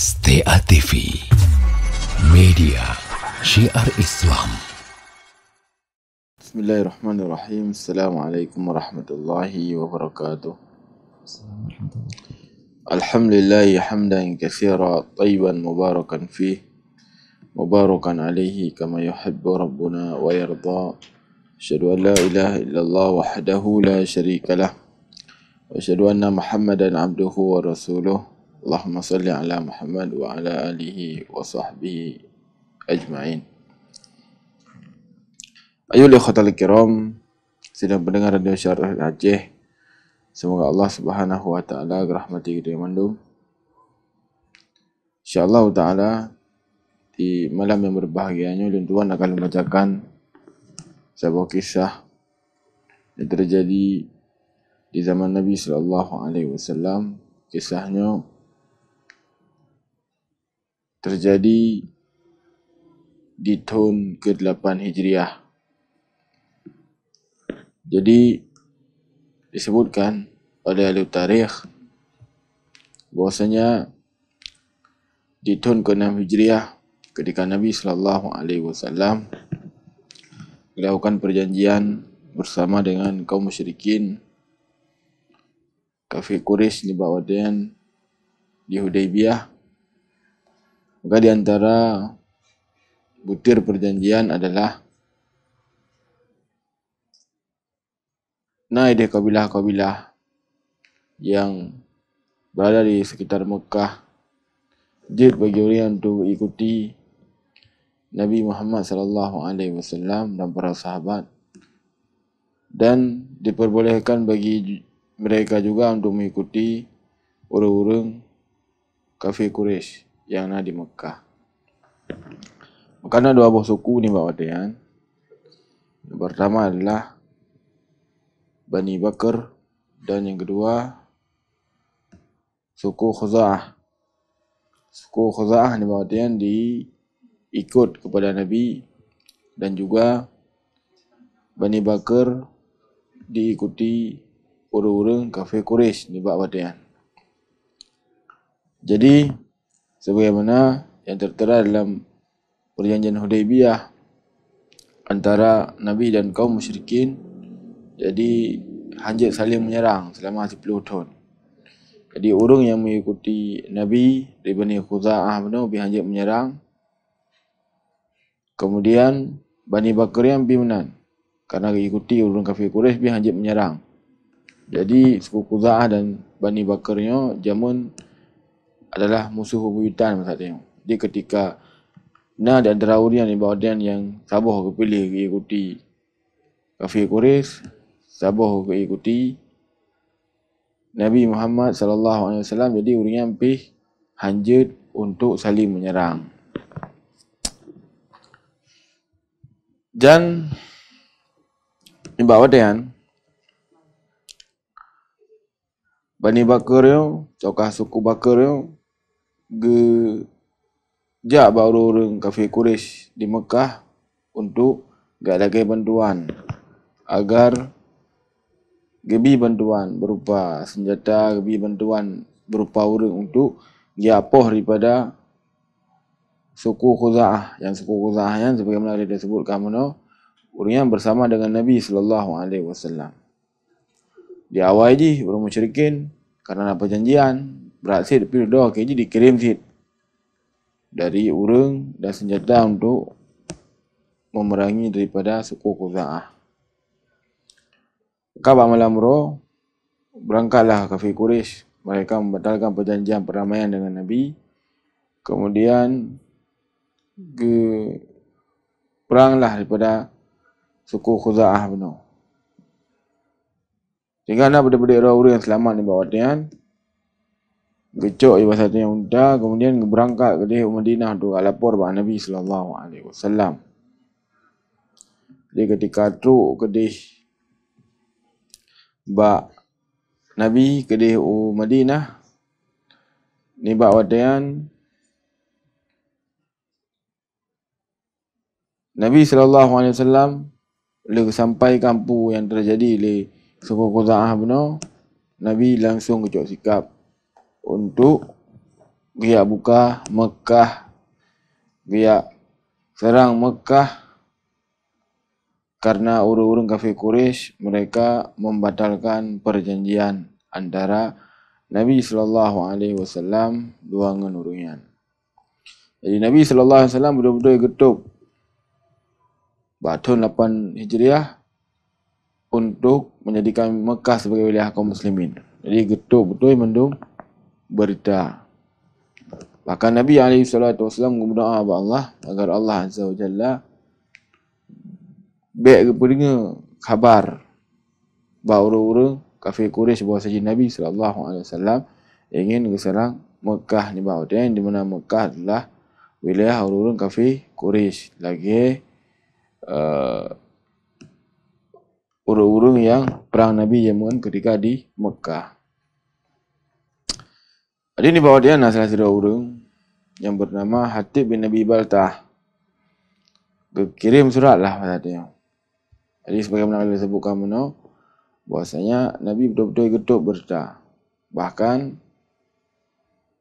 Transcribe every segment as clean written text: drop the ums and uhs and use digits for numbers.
STA TV, media syiar Islam. Bismillahirrahmanirrahim. Assalamualaikum warahmatullahi wabarakatuh. Alhamdulillahi hamdan katsira tayyiban mubarakan fih, mubarakan alaihi kama yuhibbu rabbuna wa yarda. Asyhadu an la ilaha illallah wahdahu la syarikalah wa asyhadu anna Muhammadan abduhu wa rasuluh. Allahumma salli ala Muhammad wa ala alihi wa sahbihi ajma'in. Ayuhal ikhwatal kiram, sedang pendengar radio Syiar Aceh, semoga Allah Subhanahu wa taala rahmati kita mandum. Insyaallah taala di malam yang berbahagianya tuan akan membacakan sebuah kisah yang terjadi di zaman Nabi sallallahu alaihi wasallam. Kisahnya terjadi di tahun ke-8 Hijriah. Jadi disebutkan oleh ahli tarikh bahwasanya di tahun ke-6 Hijriah ketika Nabi sallallahu alaihi wasallam melakukan perjanjian bersama dengan kaum musyrikin kafir Quraisy di Bawadyan di Hudaybiyah, maka di antara butir perjanjian adalah naik kabilah-kabilah yang berada di sekitar Mekah wajib bagi orang untuk ikuti Nabi Muhammad sallallahu alaihi wasallam dan para sahabat, dan diperbolehkan bagi mereka juga untuk mengikuti orang-orang kafir Quraisy yang ada di Mekah. Karena dua buah suku ni Bawadyan. Yang pertama adalah Bani Bakr dan yang kedua suku Khuza'ah. Suku Khuza'ah ni Bawadyan diikut kepada Nabi, dan juga Bani Bakr diikuti orang-orang kafir Quraisy di Bawadyan. Jadi sebagaimana yang tertera dalam perjanjian Hudaybiyah antara Nabi dan kaum musyrikin, jadi hanjit saling menyerang selama 10 tahun. Jadi orang yang mengikuti Nabi dari Bani Khuza'ah benar hanjit menyerang. Kemudian Bani Bakr yang bimenan karena mengikuti orang kafir Quraisy hanjit menyerang. Jadi suku Khuza'ah dan Bani Bakrnya jamun adalah musuh bebuyutan masa tu. Jadi ketika di antara orang di Bawadyan yang sabar kepilih mengikuti kafir Quraisy, sabar mengikuti Nabi Muhammad sallallahu alaihi wasallam, jadi orang yang pih hanjut untuk saling menyerang. Dan di Bawadyan Bani Bakr yo, cokah suku Bakr yo jak orang kafir Quraisy di Mekah untuk gak ada bantuan agar gebi bantuan berupa senjata, gebi bantuan berupa orang untuk diapoh daripada suku Khuza'ah. Yang suku Khuza'ah yang sebagaimana dia sebutkan mana, orang yang bersama dengan Nabi sallallahu alaihi wasallam. Di awal je orang musyrikin karena perjanjian berhasil pilih doa keji dikirim sit dari orang dan senjata untuk memerangi daripada suku Khuza'ah. Kabar malam roh, berangkatlah kafir Quraisy. Mereka membatalkan perjanjian perdamaian dengan Nabi. Kemudian peranglah daripada suku Khuza'ah benar. Sehingga ada budak-budak orang yang selamat di Bawadyan gecok di pasal yang unta, kemudian berangkat ke dia Madinah untuk lapor kepada Nabi sallallahu alaihi wasallam. Jadi ketika truk ke dia bak Nabi ke dia Madinah ni Bawadyan, Nabi sallallahu alaihi wasallam bila sampai kampung yang terjadi di suku Khuza'ah benar, Nabi langsung kecok sikap untuk Giak buka Mekah, giak serang Mekah karena orang-orang kafir Quraisy mereka membatalkan perjanjian antara Nabi sallallahu alaihi wasallam dua dengan orang. Jadi Nabi sallallahu alaihi wasallam betul-betul getuk tahun 8 Hijriah untuk menjadikan Mekah sebagai wilayah kaum muslimin. Jadi getuk betul mendung berita. Bahkan Nabi alaihi salatu wasallam berdoa kepada Allah agar Allah azza wa jalla baik kepada khabar bahawa orang-orang kafir Quraisy bahawa saja Nabi sallallahu alaihi wasallam ingin serang Mekah ni bahawa dia di mana Mekah adalah wilayah orang-orang kafir Quraisy lagi orang-orang yang perang Nabi Yemen ketika di Mekah. Ada ni bahawa dia salah satu orang yang bernama Hatib bin Abi Baltah berkirim surat lah pada dia. Jadi sebagaimana kita sebutkan bahwasanya Nabi betul-betul getuk berita. Bahkan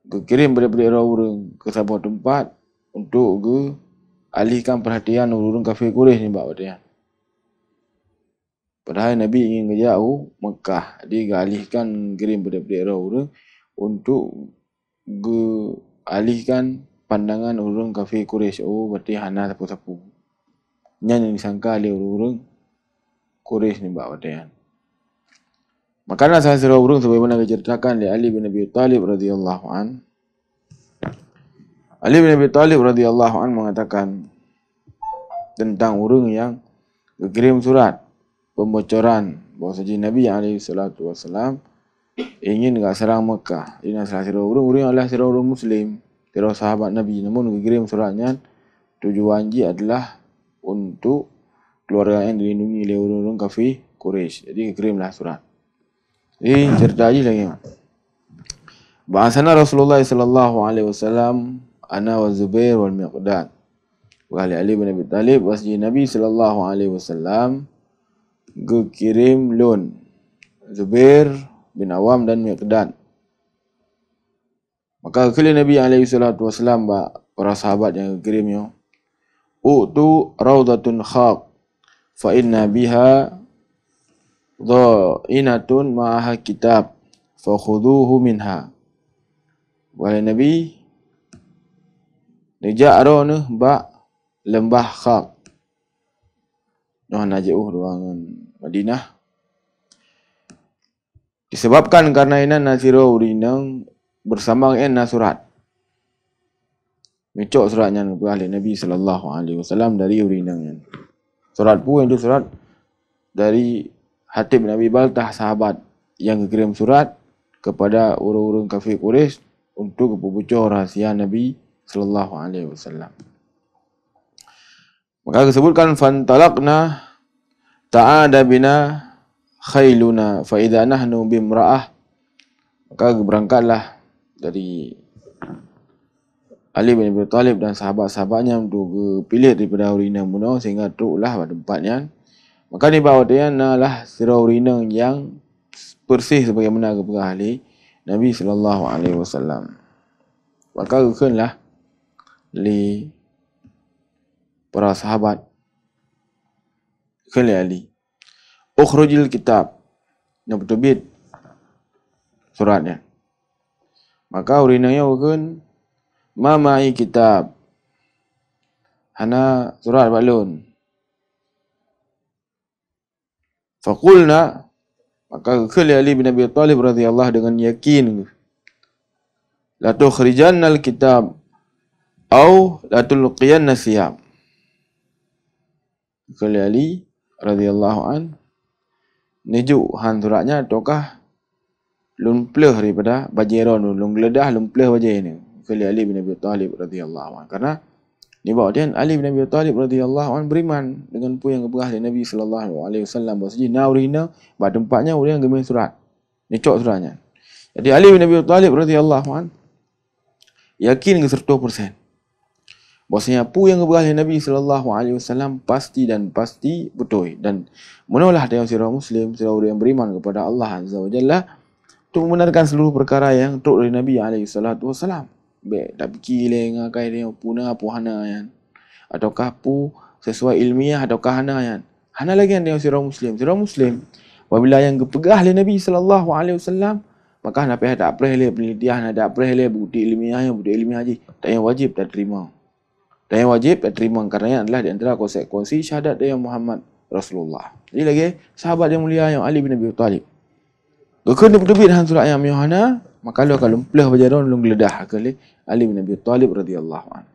berkirim pada orang ke sebuah tempat untuk alihkan perhatian orang kafir Quraisy ni bahawa dia. Padahal Nabi ingin ngejauh Mekah. Dia alihkan kirim pada orang untuk alihkan pandangan orang kafir Quraisy. Oh, berarti hana sapu-sapu. Yang disangka oleh orang Quraisy ni bahawa dia. Makanya salah seorang orang sebagaimana diceritakan oleh Ali bin Abi Thalib radhiyallahu an. Ali bin Abi Thalib radhiyallahu an mengatakan tentang orang yang berkirim surat pembocoran bahawa saja Nabi alaihi salatu wasallam ingin enggak serang Mekah. Ini salah seorang orang adalah seorang orang Muslim, seorang sahabat Nabi, namun berkirim suratnya tujuan dia adalah untuk keluarga yang dilindungi oleh orang-orang kafir Quraisy. Jadi kirimlah surat. Ini cerita aja lagi. Bahasana Rasulullah sallallahu alaihi wasallam ana wa Zubair wal Miqdad. Wali Ali bin Abi Thalib wasji Nabi sallallahu alaihi wasallam kirim lon Zubair bin Awam dan Miqdad. Maka kali Nabi alaihi salatu wasallam para sahabat yang kirimnya utu raudatun khaq fa inna biha dha'inatun ma'aha kitab fa khuduhu minha. Wahai Nabi, nejak arona ba lembah Khaq. Noh najauh ruangan Madinah. Disebabkan karena ina nasiro urinang bersama dengan surat. Mecok suratnya kepada Nabi sallallahu alaihi wasallam dari urinang. Surat pun itu surat dari Hatib bin Abi Baltah, sahabat yang kirim surat kepada orang-orang kafir Quraisy untuk bocor rahsia Nabi sallallahu alaihi wasallam. Maka disebutkan fantalaqna ta'ada bina khailuna fa idza nahnu bimra'ah. Maka berangkatlah dari Ali bin Abi Thalib dan sahabat-sahabatnya untuk pilih daripada urina muno sehingga teruklah pada tempatnya. Maka ni bahawa dia adalah sirah urina yang bersih sebagaimana kepada ahli Nabi sallallahu alaihi wasallam. Maka kekenlah li para sahabat kali Ali ukhrujil kitab yang bertebit suratnya. Maka urinanya bukan mamai kitab hana surat balun. Faqulna, maka kali Ali bin Abi Thalib radhiyallahu dengan yakin la tukhrijanna al-kitab au la tulqiyanna siyam. Kali Ali radhiyallahu an nejuk han suratnya ataukah lun pleh daripada bajiran lun geledah lun pleh bajai ni. Kali Ali bin Abi Thalib radhiyallahu an, karena ni bahawa dia Ali bin Abi Thalib radhiyallahu an beriman dengan apa yang keberah dari Nabi sallallahu alaihi wasallam bahawa saja naurina pada tempatnya orang yang gemar surat. Necok suratnya. Jadi Ali bin Abi Thalib radhiyallahu an yakin ke 100% bahwasanya apa yang keberah dari Nabi sallallahu alaihi wasallam pasti dan pasti betul, dan menalah dia seorang muslim, seorang yang beriman kepada Allah azza wa jalla untuk membenarkan seluruh perkara yang turut dari Nabi alaihi salatu wasallam. Baik, tak fikir lenga kai dia puna apa hana yan. Ataukah pu sesuai ilmiah ataukah hana yan. Hana lagi yang dia sirah Muslim. Sirah Muslim apabila yang gepegah oleh Nabi sallallahu alaihi wasallam, maka nak payah tak perlu penelitian, tak perlu bukti ilmiah haji. Tak yang wajib tak terima. Tak yang wajib tak terima kerana adalah di antara konsekuensi syahadat dia Muhammad Rasulullah. Jadi lagi sahabat yang mulia yang Ali bin Abi Thalib. Gekun debit han surah yang Yohana, maka lo kalau pelah berjalan long geledah kali Ali bin Abi Thalib radhiyallahu anhu.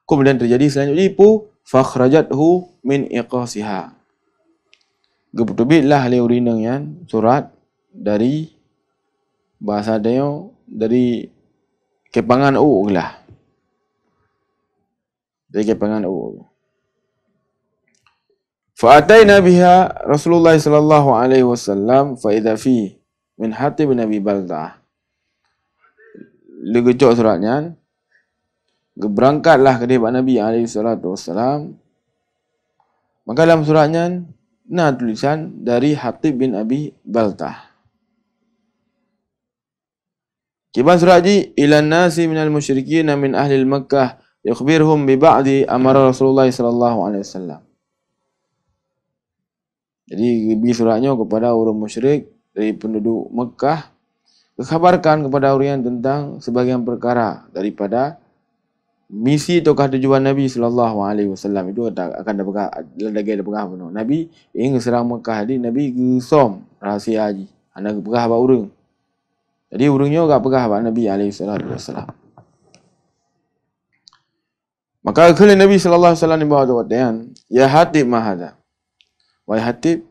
Kemudian terjadi selanjutnya ipu fakhrajathu min iqasiha. Gebutubitlah le urinang yan surat dari bahasa dia dari kepangan u lah. Dari kepangan u. Fa'ataina biha Rasulullah sallallahu alaihi wasallam fa idza fi min Hatib bin Abi Balta'ah. Legecok suratnya. Berangkatlah ke depan Nabi alaihi salatu wasallam. Maka dalam suratnya nah tulisan dari Hatib bin Abi Balta'ah. Kiban surat ji ilan nasi minal musyrikin min ahli Makkah yukhbirhum bi ba'di amara Rasulullah sallallahu alaihi wasallam. Jadi bi suratnya kepada orang musyrik dari penduduk Mekah, khabarkan kepada orang tentang sebagian perkara daripada misi ataukah tujuan Nabi sallallahu alaihi wasallam itu akan ada pegah penuh. Nabi ingin serang Mekah di Nabi gesom rahsia haji. Anda pegah ba urang. Jadi urangnya enggak pegah ba Nabi alaihi salatu wasallam. Maka kalau Nabi sallallahu alaihi wasallam dibawa tuan, ya Hatib mahada. Wahai Hatib,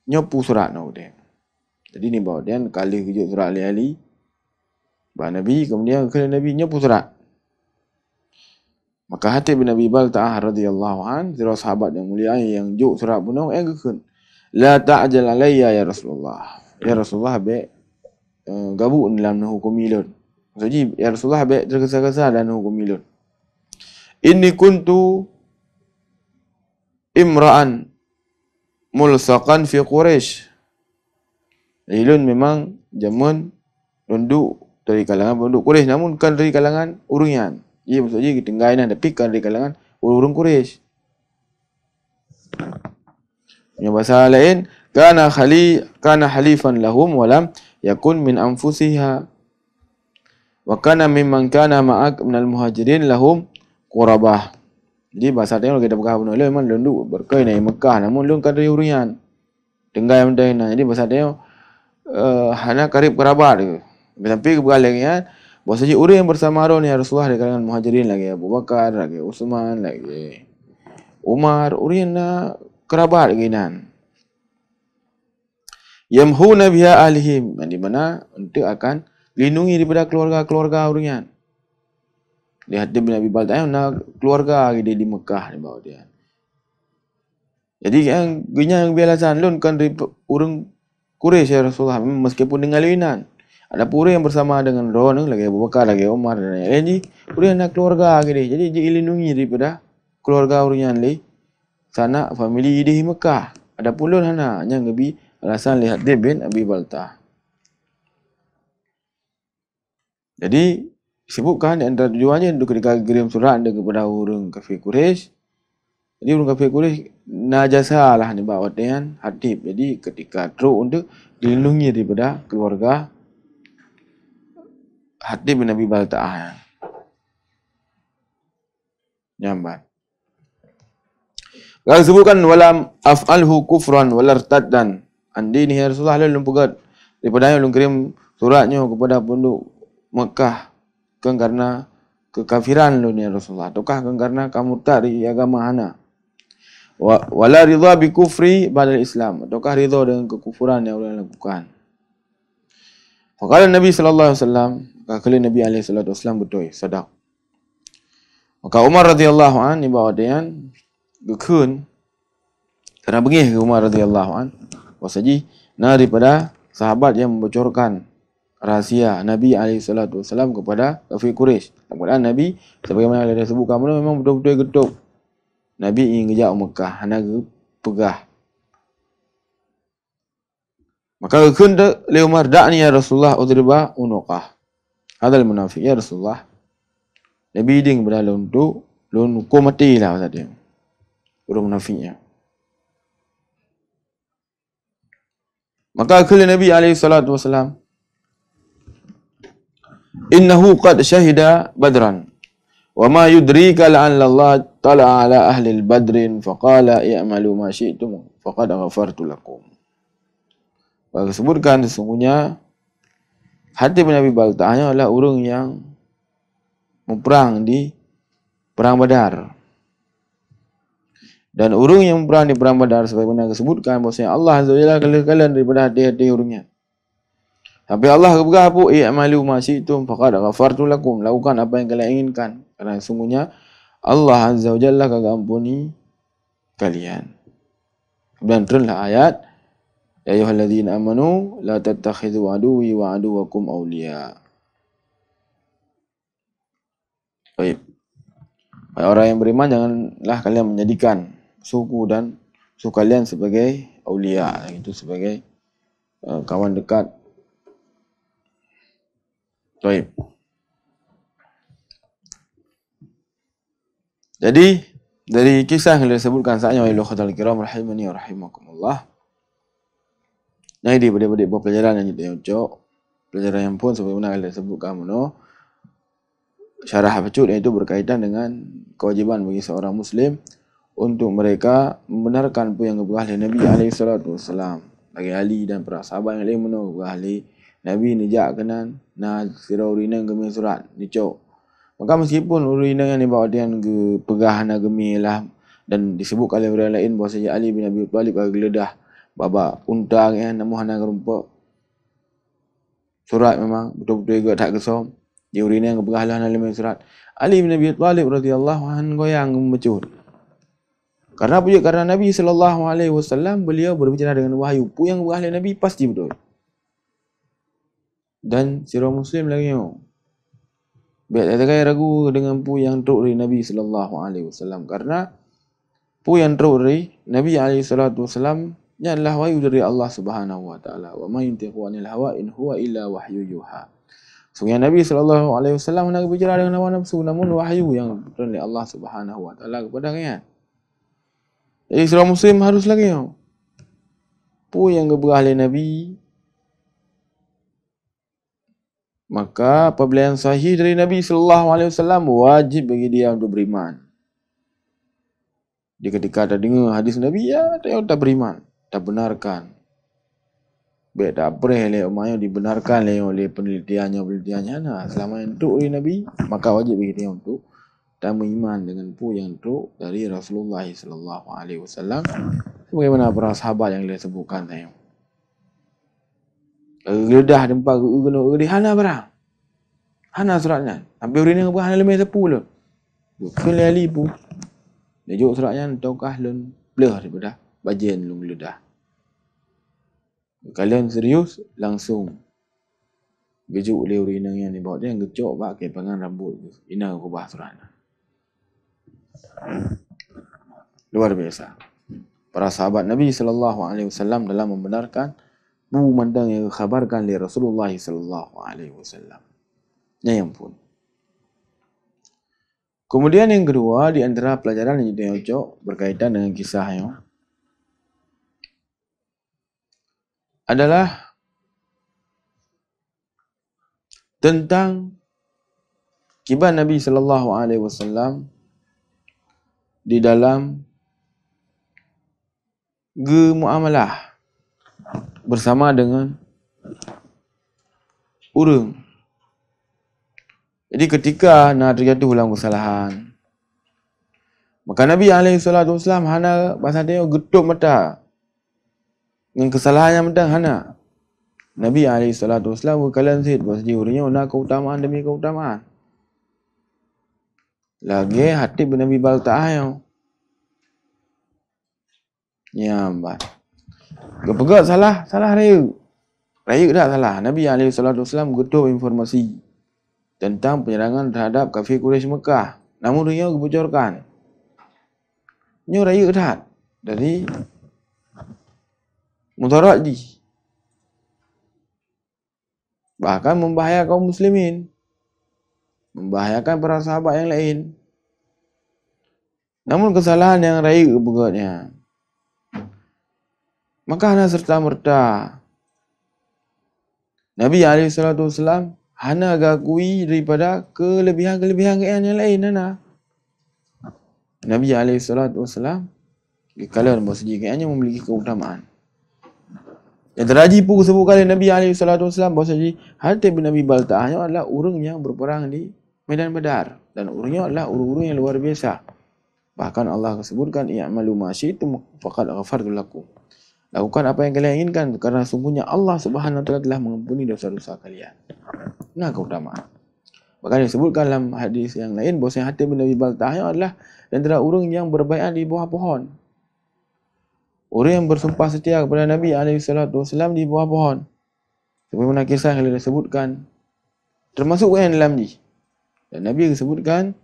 nyopu surat nau dia. Jadi ni bawa dia kali kejut surat Ali ba Nabi, kemudian kalau Nabi nyopu surat. Maka Hatib bin Abi Balta'ah radhiyallahu an, zira sahabat yang mulia yang juk surat bunuh gekun. La ta'jal alayya ya Rasulullah. Ya Rasulullah be gabu dalam hukum milun. Maksudnya ya Rasulullah be tergesa-gesa dalam hukum milun. Inni kuntu imra'an mulsaqan fi Quraisy. Ilun memang jamun penduduk dari kalangan penduduk Quraisy, namun bukan dari kalangan urungan. Ia maksudnya ketinggalan tapi kan dari kalangan orang Quraisy. Yang bahasa lain, kana halifan lahum wa lam yakun min anfusiha. Wa kana mimman kana ma'ak minal muhajirin lahum qurabah. Jadi bahasa dia kita pegang benar memang lunduk berkai naik Mekah, namun lun kan dari urian. Tinggal yang dah. Jadi bahasa dia hanya karib kerabat dia. Sampai kebegalannya bahasa je orang yang bersama Harun ya Rasulullah dari kalangan muhajirin lagi Abu Bakar, lagi Utsman, lagi Umar, orang na kerabat lagi nan. Yamhuna biha ahlihim, yang di mana untuk akan lindungi daripada keluarga-keluarga orang. Di Hatib bin Abi Balta'ah nak keluarga dia di Mekah di bawah dia. Jadi yang genya yang bialasan lun kan dari orang Quraisy ya Rasulullah meskipun dengan linan. Ada pura yang bersama dengan Ron lagi Abu Bakar lagi Umar dan lain-lain ni, pura nak keluarga dia. Jadi dia lindungi daripada keluarga orang li sana family di Mekah. Ada pun lun hana yang lebih alasan lihat Hatib bin Abi Balta'ah. Jadi sebutkan di antara tujuannya untuk ketika kirim surat anda kepada orang kafir Quraisy. Jadi orang kafir Quraisy najasa lah ni bawa dengan Hatib. Jadi ketika teruk untuk dilindungi daripada keluarga Hatib bin Abi Balta'ah. Nyambat. Kalau sebutkan walam af'alhu kufran walartaddan. Andi ni ya Rasulullah lalu pegat daripada yang kirim suratnya kepada penduduk Mekah. Kan karena kekafiran lu ni Rasulullah, ataukah kan karena kamu tak dari agama hana. Wala ridha bi kufri ba'da Islam, ataukah ridha dengan kekufuran yang orang lakukan. Faqala Nabi sallallahu alaihi wasallam, kali Nabi alaihi salatu wasallam betul sadaq. Maka Umar radhiyallahu an bawa dia gekun kerana bengih ke Umar radhiyallahu an wasaji daripada sahabat yang membocorkan rahsia Nabi alaihissalatu wassalam kepada kafir Quraisy. Kemudian Nabi sebagaimana ada sebutkan memang betul-betul getuk. Nabi ingin kejak Mekah, hana pegah. Maka kunda li Umar da'ni ya Rasulullah udriba unuqah. Hadal munafik ya Rasulullah. Nabi ding kepada untuk lun hukum mati lah tadi. Orang munafiknya. Maka kala Nabi alaihi salatu wasalam, innahu qad syahida badran wa ma yudrika la'alla Allah tala'a ala ahli badrin faqala i'malu ma syi'tum faqad ghafartu lakum. Maka sebutkan sesungguhnya Hatib bin Abi Balta'ah adalah orang yang berperang di perang Badar. Dan orang yang berperang di perang Badar sebagaimana disebutkan bahwasanya Allah Azza wa Jalla kalian daripada hati-hati orangnya. Tapi Allah berkata apa? I'malu ma syi'tum faqad ghafartu lakum. Lakukan apa yang kalian inginkan. Karena sesungguhnya Allah Azza wa Jalla akan ampuni kalian. Dan turunlah ayat, ya ayyuhalladzina amanu la tattakhidhu aduwwi wa aduwwakum awliya. Baik. Orang yang beriman janganlah kalian menjadikan suku dan suku kalian sebagai awliya, itu sebagai kawan dekat. Baik. Jadi dari kisah yang disebutkan saatnya oleh Khatul Kiram rahimani wa rahimakumullah. Nah, ini pada pelajaran yang kita ucap, pelajaran yang pun sebagaimana kita sebutkan syarah pecut, iaitu berkaitan dengan kewajiban bagi seorang Muslim untuk mereka membenarkan apa yang diberkah oleh Nabi SAW, bagi ahli dan para sahabat yang lain menurut ahli Nabi nijak kenan na sirau rina gemi surat dicok. Maka meskipun urina yang dibawa dia ke pegah na gemi lah, dan disebut oleh orang lain bahwasanya Ali bin Abi Thalib agak geledah baba unta kan namu hana gerumpa surat, memang betul-betul juga tak kesom dia urina yang pegah lah na lima surat. Ali bin Abi Thalib radhiyallahu anhu goyang mecut. Karena Nabi SAW beliau berbicara dengan wahyu. Pu yang pegah Nabi pasti betul. Dan sirah Muslim lagi biar tak kaya ragu dengan pu yang teruk dari Nabi SAW. Karena pu yang teruk dari Nabi SAW nya adalah wahyu dari Allah Subhanahu wa taala. Wa ma yantiqu 'anil hawa in huwa illa wahyu yuha. Sungguh Nabi SAW hendak berbicara dengan hawa nafsu, namun wahyu yang dari Allah Subhanahu wa taala kepada kalian. Jadi sirah Muslim harus lagi pu yang keberah oleh Nabi. Maka apabila yang sahih dari Nabi SAW wajib bagi dia untuk beriman. Dia ketika ada dengar hadis Nabi, ya dia tak beriman, tak benarkan. Baik tak boleh oleh dibenarkan oleh penelitiannya. Nah, selama yang untuk dari Nabi, maka wajib bagi dia untuk dan beriman dengan pu yang untuk dari Rasulullah SAW. Sebagaimana para sahabat yang dia sebutkan tadi. Geledah tempat guna hana barang. Hana suratnya. Hampir ini ngapa hana lemah sepu lu. Kele ali pu. Dia juk suratnya taukah lun bleh daripada bajian lun geledah. Kalian serius langsung gejuk oleh urina yang dibawa dia gecok bak ke pangan rambut. Ina aku bahas suratnya. Luar biasa. Para sahabat Nabi SAW dalam membenarkan mandang yang dikhabarkan oleh Rasulullah SAW. Yang pun. Kemudian yang kedua, di antara pelajaran yang kita ucap berkaitan dengan kisah yang adalah tentang kibar Nabi SAW di dalam muamalah bersama dengan orang. Jadi ketika nak terjatuh dalam kesalahan, maka Nabi SAW hana pasal dia getuk mata dengan kesalahan yang mentang hana. Nabi SAW berkalian zid bahasa jiwanya nak keutamaan demi keutamaan. Lagi hati Nabi Balta'ah yang nyambat. Kepegat salah raya. Raya tak salah. Nabi SAW getuk informasi tentang penyerangan terhadap kafir Quraisy Mekah. Namun dia bocorkan. Nyo raya tak dari Mutarajji. Bahkan membahayakan kaum muslimin. membahayakan para sahabat yang lain. Namun kesalahan yang raya berikutnya, maka hana serta-merta Nabi SAW hana gakui daripada kelebihan-kelebihan yang lain. Hana Nabi SAW dikala bahawa sejikannya memiliki keutamaan. Yang teraji pun sebut kali Nabi SAW bahawa Hatib bin Abi Balta'ah adalah orang yang berperang di medan Badar. Dan orangnya adalah orang-orang yang luar biasa. Bahkan Allah sebutkan, i'malu ma syi'tum faqad ghafartu lakum. Lakukan apa yang kalian inginkan, kerana sungguhnya Allah Subhanahu wa taala telah mengampuni dosa-dosa kalian. Nah, keutamaan. Bahkan disebutkan dalam hadis yang lain bahawa Hatib bin Abi Balta'ah adalah antara orang yang berbaiat di bawah pohon. Orang yang bersumpah setia kepada Nabi SAW di bawah pohon. Sebagaimana kisah yang disebutkan, termasuk yang dalam ni. Dan Nabi sebutkan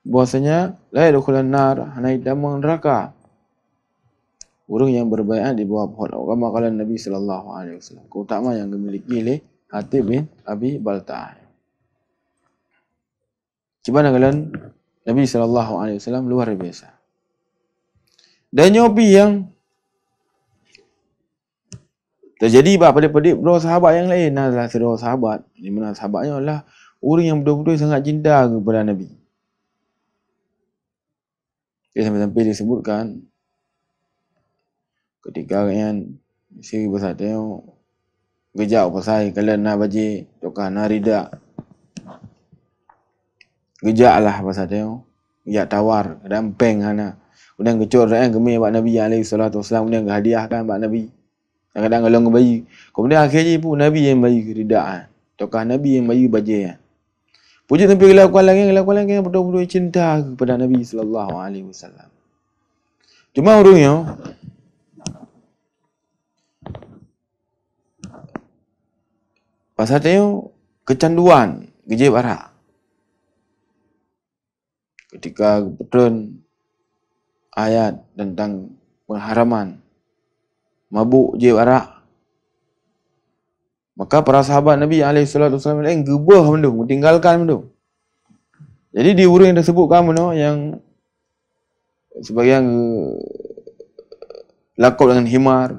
bahwasanya la yadkhulan nar, hana damang neraka. Orang yang berbaiat di bawah pohon. Kama kala Nabi SAW. Keutamaan yang dimiliki oleh Hatib bin Abi Balta'ah. Cibana kalian Nabi SAW luar biasa. Dan nyobi yang terjadi pada dua sahabat yang lain adalah sedua sahabat. Di mana sahabatnya adalah orang yang betul-betul sangat cinta kepada Nabi. Dia sampai-sampai disebutkan ketika yang si besar tengok gejak pasal kalian nak baji tokah narida. Gejak lah pasal tengok. Gejak tawar, dampeng hana. Kemudian kecor yang kami buat Nabi SAW, kemudian hadiahkan buat Nabi. Kadang-kadang kalau bayi. Kemudian akhirnya pun Nabi yang bayi ridaan. Tokah Nabi yang bayi baju. Puji sampai kelakuan lagi yang betul-betul cinta kepada Nabi SAW. Cuma orangnya pasal tengok kecanduan gejib arak. Ketika betul ayat tentang pengharaman mabuk je arak, maka para sahabat Nabi SAW yang gebah benda, meninggalkan benda. Jadi di urang yang tersebut kamu no, yang sebagian lakop dengan himar,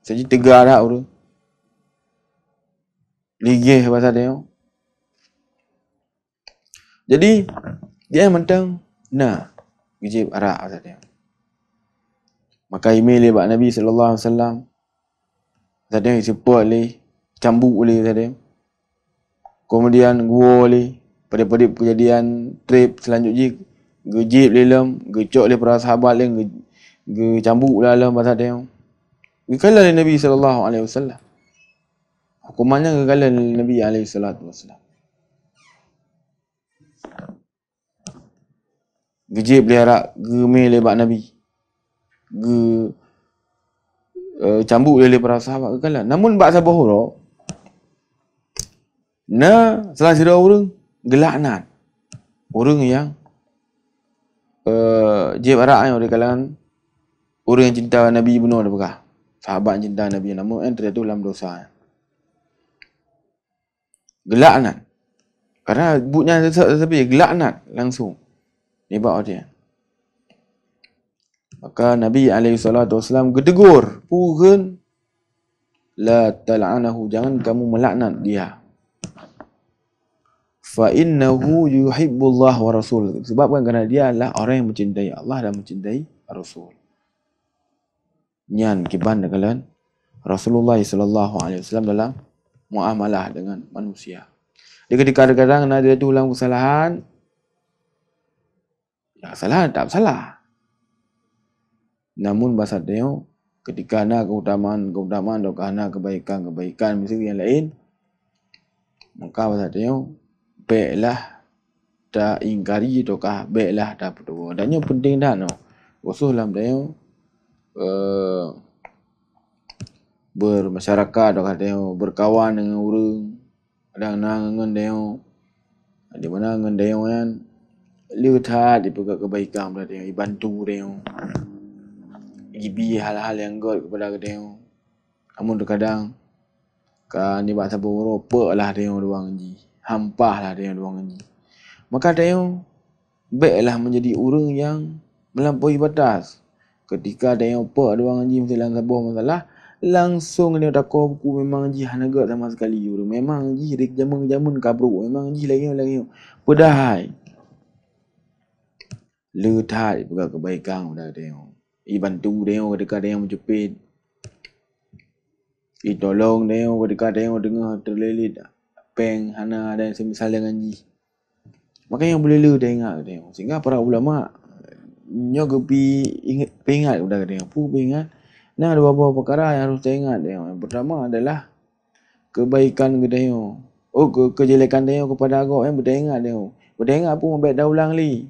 saja tegar dah urang. Ligih pasal dia. Jadi dia mentang nah gejib arak pasal dia. Maka email dia Nabi SAW. Tadi support oleh cambuk oleh tadi. Kemudian gua oleh pada kejadian trip selanjutnya gejib dalam, gecok oleh para sahabat lain, gecambuk dalam pasal dia. Gekalah oleh Nabi SAW. Hukumannya gekalah oleh Nabi SAW. Gejib pelihara, gemil lebak Nabi. Cambuk oleh para sahabat kekalan. Namun bak sabah orang salah satu orang gelaknat. Orang yang jib araknya dari kalangan orang yang cinta Nabi benar dia bekah. Sahabat yang cinta Nabi, namun yang terjatuh dalam dosa. Gelaknat. Karena buatnya tapi gelaknat langsung. Ni bak dia. Maka Nabi SAW gedegur, puhun la tal'anahu, jangan kamu melaknat dia. Fa innahu yuhibbullah wa rasul. Sebabkan kerana dia adalah orang yang mencintai Allah dan mencintai Rasul. Nyan kiban dengan Rasulullah SAW dalam muamalah dengan manusia. Dia kadang-kadang ada ulang kesalahan. Ya salah tak salah. Namun bahasa dia ketika ada keutamaan atau kerana kebaikan mesti yang lain, maka bahasa dia baiklah tak ingkari ataukah baiklah tak betul. Dan yang penting dah no. Khusus dalam dia bermasyarakat atau dia berkawan dengan orang, kadang-kadang dengan dia di mana dengan dia kan lihat di pegang kebaikan pada dia, bantu dia, gibi hal-hal yang good kepada dia. Namun terkadang kan ni bahasa beropak lah dia doang ji, hampah lah dia doang ji. maka dia baiklah menjadi orang yang melampaui batas. Ketika ada yang apa ada orang haji mesti dalam sebuah masalah, langsung dia takut buku memang haji hanaga sama sekali. Memang haji rik jamun kabru, memang haji lagi. Pedahai. Letai juga kebaikan pada dia. Bantu dia ketika dia menjepit. Tolong dia ketika dia dengar terlelit peng hana dan semisal dengan haji. Makanya boleh dia ingat dia. Sehingga para ulama nyo gepi ingat udah dia. Ingat. Nah, ada beberapa perkara yang harus ingat dia. Yang pertama adalah kebaikan dia. Kejelekan dia kepada agak yang beringat dia. Beringat pun baik dah ulang li.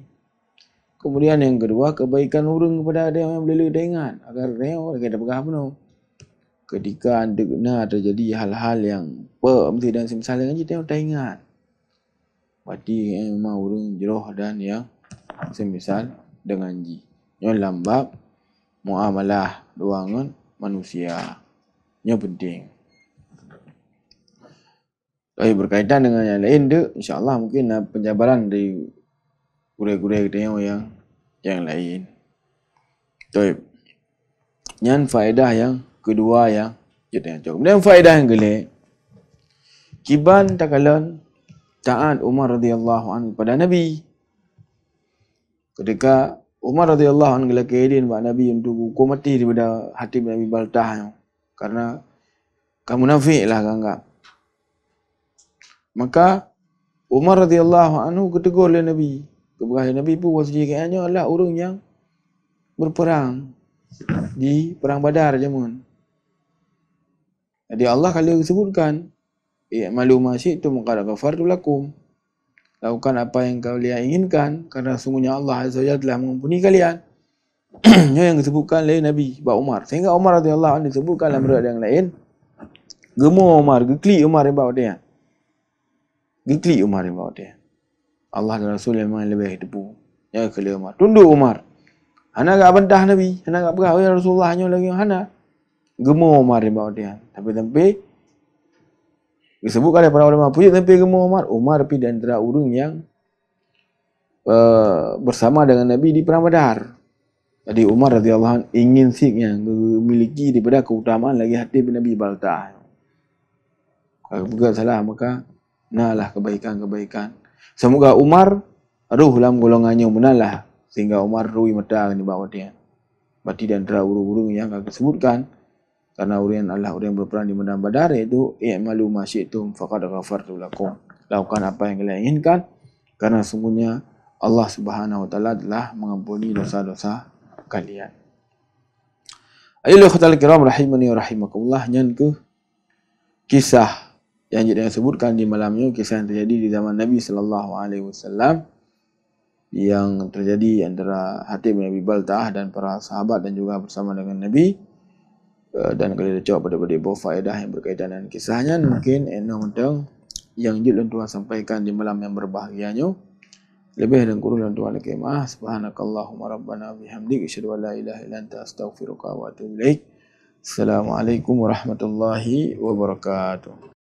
Kemudian yang kedua, kebaikan orang kepada dia yang boleh dia ingat. Agar dia kata pegah penuh. Ketika anda terjadi hal-hal yang mesti dan semisal dengan dia tak ingat. Berarti memang orang jeroh dan yang semisal dengan ji. Yang lambab muamalah dengan manusia. Yang penting. Tapi berkaitan dengan yang lain tu, insya-Allah mungkin penjabaran dari gurau-gurau kita yang lain. Baik. Yang faedah yang kedua yang kita cakap. Kemudian faedah yang kelima. Kiban takalan taat Umar radhiyallahu anhu pada Nabi. Ketika Umar radhiyallahu anhu gelakidin buat Nabi untuk hukum mati daripada Hatib Nabi Baltah karena kamu munafik lah anggap. Maka Umar radhiyallahu anhu ketegur oleh Nabi. Keberkahan Nabi pun wasjikanya adalah orang yang berperang di perang Badar jamun. Jadi Allah kalau sebutkan malu masyi'tum qad ghafartu lakum. Lakukan apa yang kalian inginkan karena sungguhnya Allah Azza wa Jalla telah mengampuni kalian. Yang disebutkan oleh Nabi Pak Umar. Sehingga Umar radhiyallahu anhu disebutkan dalam riwayat yang lain, gemuk Umar, gekli Umar yang bawa dia. Gekli Umar yang bawa dia. Allah dan Rasul yang memang lebih tepu. Ya kali Umar. Tunduk Umar. Hana gak bantah Nabi. Hana gak berah. Ya Rasulullah hanya lagi hana. Gemuk Umar yang bawa dia. Tapi disebutkan oleh para ulama puji tapi gemuk Umar. Umar pergi di antara orang yang bersama dengan Nabi di perang Badar. Jadi Umar radhiyallahu anhu ingin siknya memiliki daripada keutamaan lagi hati Nabi Baltah. Kalau bukan salah maka nalah kebaikan-kebaikan. Semoga Umar ruh dalam golongannya menalah sehingga Umar ruhi mata di bawah dia. Berarti di antara urung-urung yang akan disebutkan karena orang Allah orang yang berperang di medan Badar iaitu i'malu ma syi'tum faqad ghafartu lakum. Lakukan apa yang kalian inginkan karena sungguhnya Allah Subhanahu wa taala telah mengampuni dosa-dosa kalian. Ayolah khatal kiram rahimani wa rahimakumullah. Yang ke kisah yang disebutkan di malamnya, kisah yang terjadi di zaman Nabi sallallahu alaihi wasallam yang terjadi antara Hatib bin Abi Baltah dan para sahabat dan juga bersama dengan Nabi. Dan kalau dia jawab pada beberapa faedah yang berkaitan dengan kisahnya, mungkin tentang yang judul Tuhan sampaikan di malam yang berbahagianya. Lebih dan kurang Tuhan kemah. Subhanakallahumma rabbana bihamdik asyhadu an la ilaha illa anta astaghfiruka wa atubu ilaik. Assalamualaikum warahmatullahi wabarakatuh.